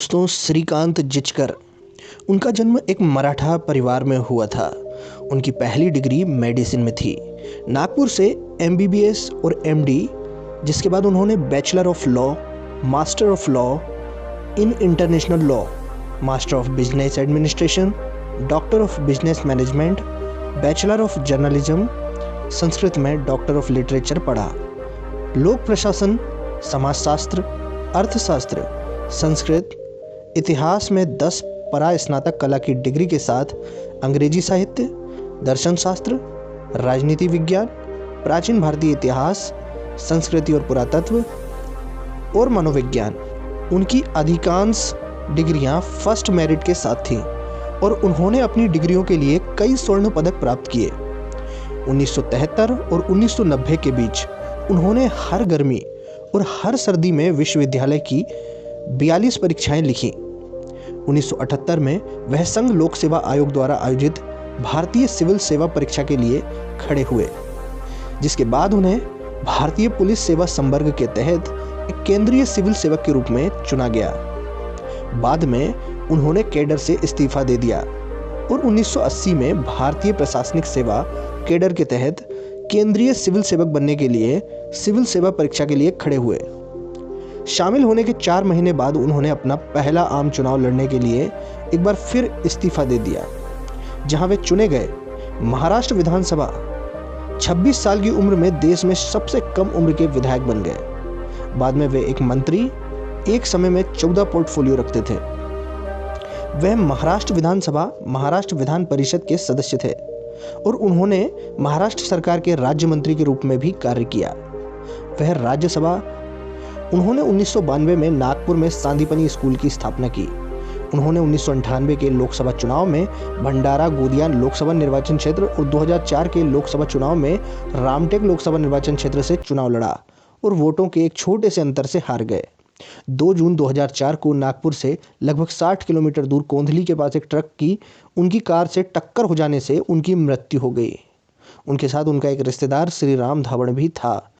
दोस्तों, श्रीकांत जिचकर। उनका जन्म एक मराठा परिवार में हुआ था। उनकी पहली डिग्री मेडिसिन में थी। नागपुर से एमबीबीएस और एमडी, जिसके बाद उन्होंने bachelor of law, master of law in international law, master of business administration, doctor of business management, bachelor of journalism, Sanskrit में डॉक्टर ऑफ लिटरेचर पढ़ा। लोक प्रशासन, समाजशास्त्र, अर्थशास्त्र, संस्कृत, इतिहास में 10 परास्नातक कला की डिग्री के साथ अंग्रेजी साहित्य, दर्शन शास्त्र, राजनीति विज्ञान, प्राचीन भारतीय इतिहास, संस्कृति और पुरातत्व और मनोविज्ञान। उनकी अधिकांश डिग्रियां फर्स्ट मेरिट के साथ थीं और उन्होंने अपनी डिग्रियों के लिए कई स्वर्ण पदक प्राप्त किए। 1973 और 1990 के बीच उन्होंने हर गर्मी और हर सर्दी में विश्वविद्यालय की 42 परीक्षाएं लिखीं। 1978 में वह संघ लोक सेवा आयोग द्वारा आयोजित भारतीय सिविल सेवा परीक्षा के लिए खड़े हुए, जिसके बाद उन्हें भारतीय पुलिस सेवा संवर्ग के तहत एक केंद्रीय सिविल सेवक के रूप में चुना गया। बाद में उन्होंने कैडर से इस्तीफा दे दिया और 1980 में भारतीय प्रशासनिक सेवा कैडर के तहत केंद्रीय सिविल सेवक बनने के लिए सिविल सेवा परीक्षा के लिए खड़े हुए। शामिल होने के 4 महीने बाद उन्होंने अपना पहला आम चुनाव लड़ने के लिए एक बार फिर इस्तीफा दे दिया, जहां वे चुने गए। महाराष्ट्र विधानसभा 26 साल की उम्र में देश में सबसे कम उम्र के विधायक बन गए। बाद में वे एक मंत्री, एक समय में 14 पोर्टफोलियो रखते थे। वह महाराष्ट्र विधानसभा, महाराष्ट्र विधान परिषद के सदस्य थे और उन्होंने महाराष्ट्र सरकार के राज्य मंत्री के रूप में भी कार्य किया। वह राज्यसभा उन्होंने 1992 में नागपुर में सांदीपनी स्कूल की स्थापना की। उन्होंने 1998 के लोकसभा चुनाव में भंडारा गोदिया लोकसभा निर्वाचन क्षेत्र और 2004 के लोकसभा चुनाव में रामटेक लोकसभा निर्वाचन क्षेत्र से चुनाव लड़ा और वोटों के एक छोटे से अंतर से हार गए। 2 जून 2004 को नागपुर से लगभग 60 किलोमीटर दूर कोंधली के पास एक ट्रक की उनकी कार से टक्कर हो जाने से उनकी मृत्यु हो गई। उनके साथ उनका एक रिश्तेदार श्री राम धावड़ भी था।